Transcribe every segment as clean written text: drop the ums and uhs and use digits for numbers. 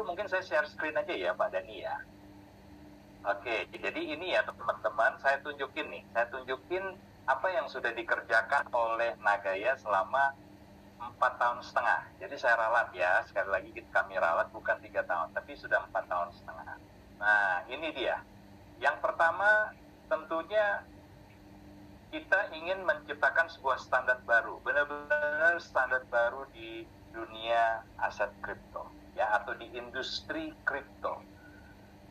itu mungkin saya share screen aja ya Pak Dani ya. Oke, jadi ini ya teman-teman, saya tunjukin apa yang sudah dikerjakan oleh Nagaya selama 4,5 tahun. Jadi saya ralat ya, sekali lagi kami ralat bukan 3 tahun, tapi sudah 4,5 tahun. Nah, ini dia. Yang pertama, tentunya kita ingin menciptakan sebuah standar baru, benar-benar standar baru di dunia aset kripto, ya, atau di industri kripto.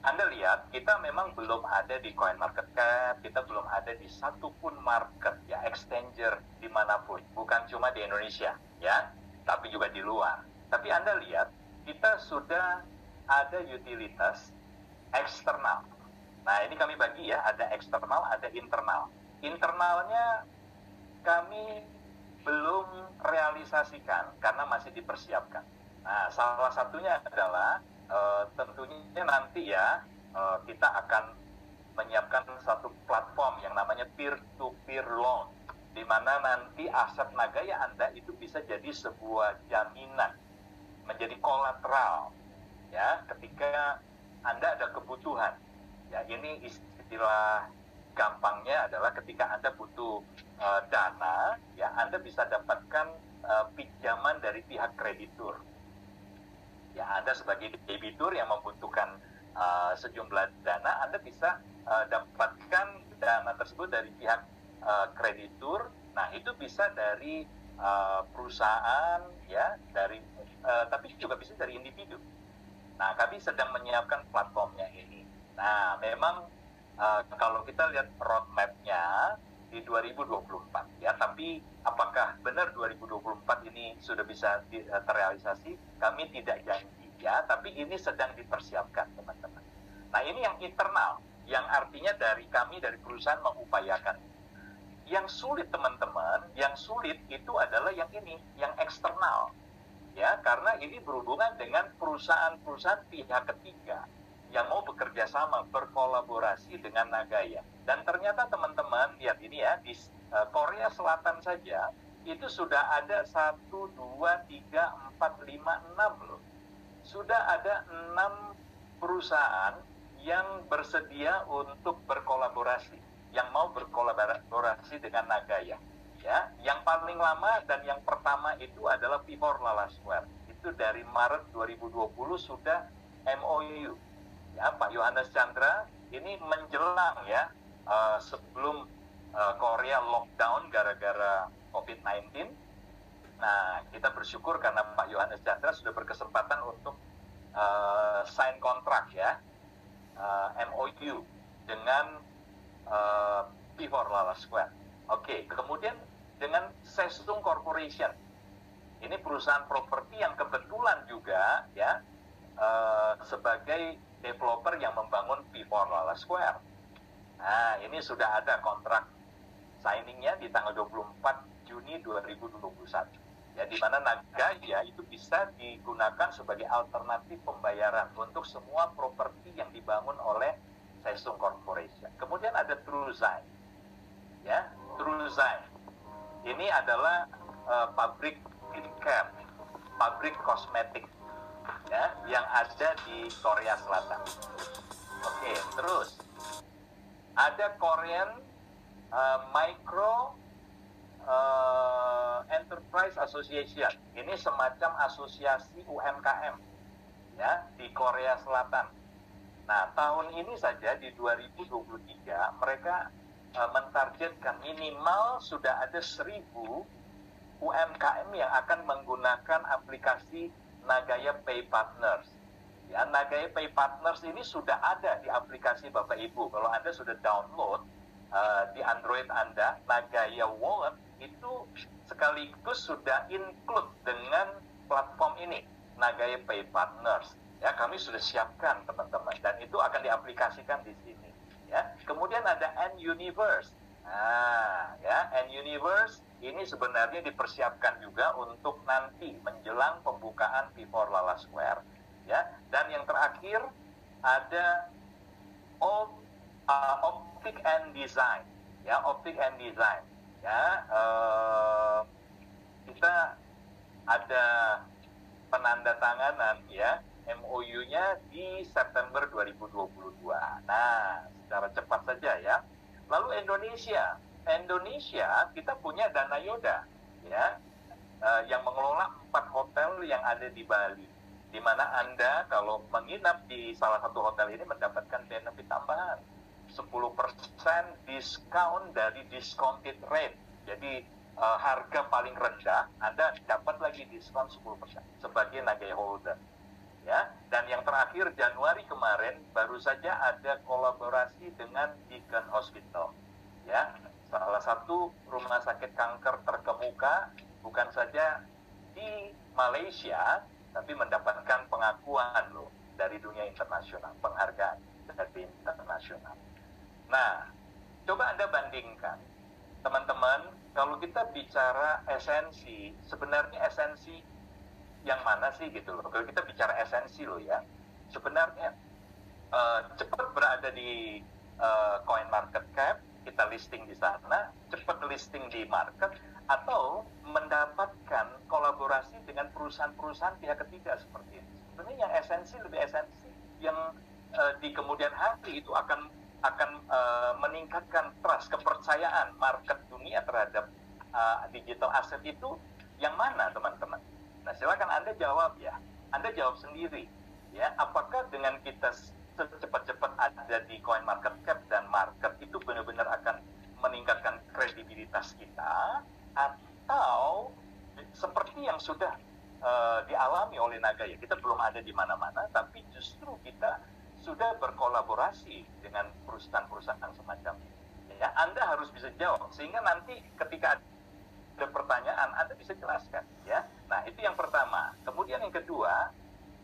Anda lihat, kita memang belum ada di CoinMarketCap, kita belum ada di satupun market, ya, exchanger dimanapun, bukan cuma di Indonesia, ya, tapi juga di luar. Tapi Anda lihat, kita sudah ada utilitas eksternal. Nah, ini kami bagi ya, ada eksternal, ada internal. Internalnya kami belum realisasikan karena masih dipersiapkan. Nah, salah satunya adalah tentunya nanti ya kita akan menyiapkan satu platform yang namanya peer-to-peer loan, di mana nanti aset Nagaya Anda itu bisa jadi sebuah jaminan, menjadi kolateral, ya, ketika Anda ada kebutuhan. Ya, ini istilah gampangnya adalah ketika Anda butuh dana, ya, Anda bisa dapatkan pinjaman dari pihak kreditur. Ya, Anda sebagai debitur yang membutuhkan sejumlah dana, Anda bisa dapatkan dana tersebut dari pihak kreditur. Nah, itu bisa dari perusahaan, ya, tapi juga bisa dari individu. Nah, kami sedang menyiapkan platformnya ini. Nah, memang kalau kita lihat roadmap-nya di 2024, ya, tapi apakah benar 2024 ini sudah bisa terrealisasi? Kami tidak janji, ya, tapi ini sedang dipersiapkan, teman-teman. Nah, ini yang internal, yang artinya dari kami, dari perusahaan mengupayakan. Yang sulit, teman-teman, yang sulit itu adalah yang ini, yang eksternal, ya, karena ini berhubungan dengan perusahaan-perusahaan pihak ketiga yang mau bekerja sama, berkolaborasi dengan Nagaya. Dan ternyata teman-teman, lihat ini ya, di Korea Selatan saja, itu sudah ada 1, 2, 3, 4, 5, 6 loh. Sudah ada 6 perusahaan yang bersedia untuk berkolaborasi, yang mau berkolaborasi dengan Nagaya. Ya, yang paling lama dan yang pertama itu adalah Pivor Lala Square. Itu dari Maret 2020 sudah MOU. Ya, Pak Yohanes Chandra ini menjelang ya sebelum Korea lockdown gara-gara COVID-19. Nah, kita bersyukur karena Pak Yohanes Chandra sudah berkesempatan untuk sign kontrak ya, MOU dengan Pivor Lala Square. Oke, kemudian dengan Sesung Corporation. Ini perusahaan properti yang kebetulan juga ya sebagai developer yang membangun Pivor Lala Square. Nah, ini sudah ada kontrak signingnya di tanggal 24 Juni 2021. Ya, di mana Nagaya itu bisa digunakan sebagai alternatif pembayaran untuk semua properti yang dibangun oleh Sesung Corporation. Kemudian ada TrueZine. Ya, TrueZine. Ini adalah pabrik skincare, pabrik kosmetik, ya, yang ada di Korea Selatan. Oke, terus ada Korean Micro Enterprise Association. Ini semacam asosiasi UMKM ya di Korea Selatan. Nah, tahun ini saja di 2023 mereka mentargetkan minimal sudah ada 1.000 UMKM yang akan menggunakan aplikasi Nagaya Pay Partners. Ya, Nagaya Pay Partners ini sudah ada di aplikasi Bapak Ibu. Kalau Anda sudah download di Android Anda, Nagaya Wallet itu sekaligus sudah include dengan platform ini, Nagaya Pay Partners. Ya, kami sudah siapkan teman-teman, dan itu akan diaplikasikan di sini. Ya, kemudian ada N-Universe. Nah, ya, N-Universe ini sebenarnya dipersiapkan juga untuk nanti menjelang pembukaan Pivor Lala Square, ya. Dan yang terakhir ada Optic and Design, ya, Optic and Design, ya. Kita ada penandatanganan, ya, MOU-nya di September 2022. Nah, secara cepat saja ya. Lalu Indonesia kita punya Dana Yoda ya, yang mengelola 4 hotel yang ada di Bali, di mana Anda kalau menginap di salah satu hotel ini mendapatkan benefit tambahan 10% diskon dari discounted rate. Jadi harga paling rendah Anda dapat lagi diskon 10% sebagai Nagaya holder. Ya, dan yang terakhir Januari kemarin baru saja ada kolaborasi dengan Deakin Hospital. Ya, salah satu rumah sakit kanker terkemuka bukan saja di Malaysia, tapi mendapatkan pengakuan loh dari dunia internasional, penghargaan dari internasional. Nah, coba Anda bandingkan, teman-teman, kalau kita bicara esensi, sebenarnya esensi yang mana sih gitu loh. Kalau kita bicara esensi loh ya, sebenarnya cepat berada di coin market cap, kita listing di sana, cepat listing di market, atau mendapatkan kolaborasi dengan perusahaan-perusahaan pihak ketiga seperti ini. Sebenarnya yang esensi, lebih esensi, yang di kemudian hari itu akan meningkatkan trust, kepercayaan market dunia terhadap digital asset itu yang mana, teman-teman? Nah, silakan Anda jawab ya. Anda jawab sendiri ya. Apakah dengan kita secepat-cepat ada di coin market cap dan market itu benar-benar akan meningkatkan kredibilitas kita, atau seperti yang sudah dialami oleh Nagaya, kita belum ada di mana-mana, tapi justru kita sudah berkolaborasi dengan perusahaan-perusahaan semacam ini. Ya, Anda harus bisa jawab sehingga nanti ketika ada pertanyaan Anda bisa jelaskan ya. Nah, itu yang pertama. Kemudian yang kedua,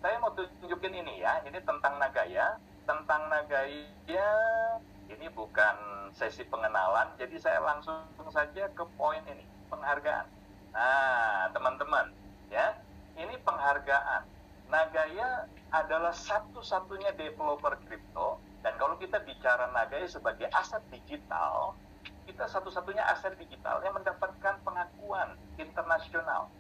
saya mau tunjukin ini ya. Ini tentang Nagaya. Tentang Nagaya, ini bukan sesi pengenalan, jadi saya langsung saja ke poin ini, penghargaan. Nah, teman-teman, ya, ini penghargaan. Nagaya adalah satu-satunya developer kripto, dan kalau kita bicara Nagaya sebagai aset digital, kita satu-satunya aset digital yang mendapatkan pengakuan internasional.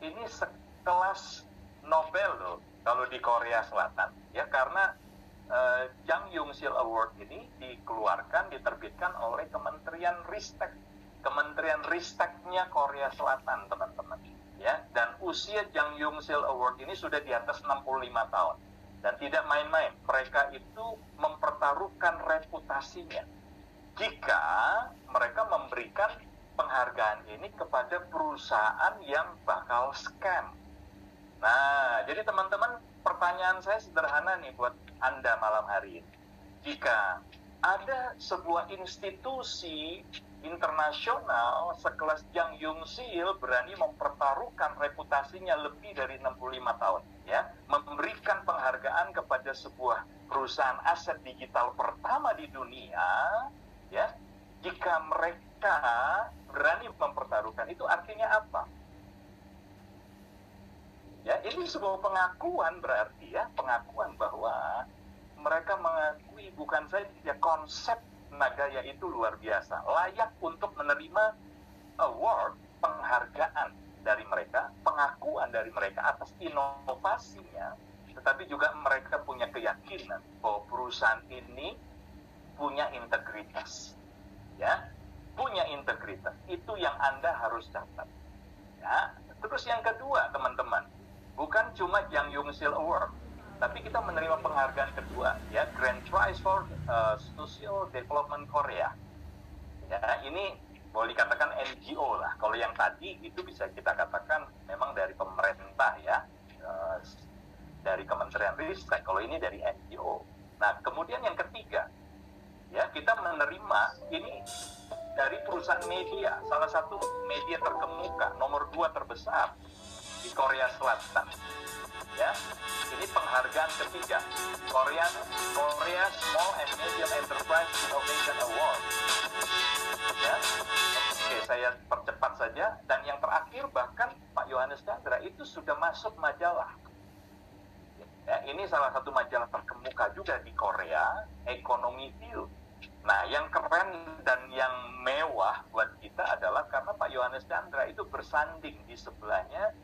Ini sekelas Nobel loh kalau di Korea Selatan ya, karena Jang Young-sil Award ini diterbitkan oleh Kementerian Ristek. Kementerian Risteknya Korea Selatan, teman-teman. Ya, dan usia Jang Young-sil Award ini sudah di atas 65 tahun. Dan tidak main-main, mereka itu mempertaruhkan reputasinya jika mereka memberikan penghargaan ini kepada perusahaan yang bakal scam. Nah, jadi teman-teman, pertanyaan saya sederhana nih buat Anda malam hari ini. Jika ada sebuah institusi internasional sekelas Jang Young-sil berani mempertaruhkan reputasinya lebih dari 65 tahun, ya, memberikan penghargaan kepada sebuah perusahaan aset digital pertama di dunia, ya, jika mereka berani mempertaruhkan, itu artinya apa? Ya, ini sebuah pengakuan berarti ya, pengakuan bahwa mereka mengakui bukan saja konsep Nagaya itu luar biasa, layak untuk menerima award, penghargaan dari mereka, pengakuan dari mereka atas inovasinya, tetapi juga mereka punya keyakinan bahwa perusahaan ini punya integritas. Ya, punya integritas. Itu yang Anda harus catat. Ya, terus yang kedua, teman-teman, bukan cuma Jang Young-sil Award, tapi kita menerima penghargaan kedua, ya, Grand Prize for Social Development Korea. Ya, ini boleh dikatakan NGO lah. Kalau yang tadi itu bisa kita katakan memang dari pemerintah ya, dari Kementerian Ristek. Kalau ini dari NGO. Nah, kemudian yang ketiga, ya, kita menerima ini dari perusahaan media, salah satu media terkemuka, nomor 2 terbesar di Korea Selatan. Ya, ini penghargaan ketiga, Korea Small and Medium Enterprise Innovation Award. Ya, oke, saya percepat saja. Dan yang terakhir, bahkan Pak Yohanes Chandra itu sudah masuk majalah. Ya, ini salah satu majalah terkemuka juga di Korea, Economy View. Nah, yang keren dan yang mewah buat kita adalah karena Pak Yohanes Chandra itu bersanding di sebelahnya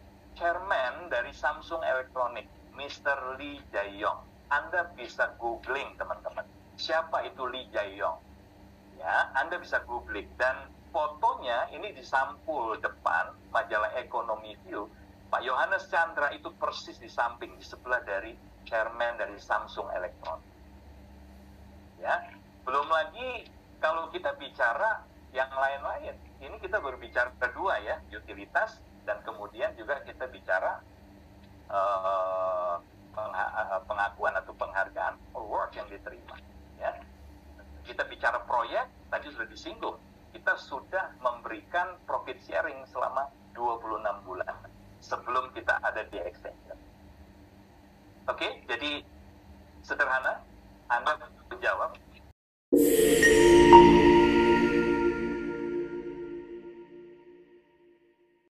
chairman dari Samsung Electronics, Mr. Lee Jae-yong. Anda bisa googling, teman-teman. Siapa itu Lee Jae-yong? Ya, Anda bisa googling. Dan fotonya ini di sampul depan majalah Ekonomi View. Pak Yohanes Chandra itu persis di samping, di sebelah dari chairman dari Samsung Electronics. Ya, belum lagi kalau kita bicara yang lain-lain. Ini kita berbicara kedua ya, utilitas, dan kemudian juga kita bicara pengakuan atau penghargaan award yang diterima. Ya, kita bicara proyek, tadi sudah disinggung, kita sudah memberikan profit sharing selama 26 bulan sebelum kita ada di extension. Oke, jadi sederhana, Anda menjawab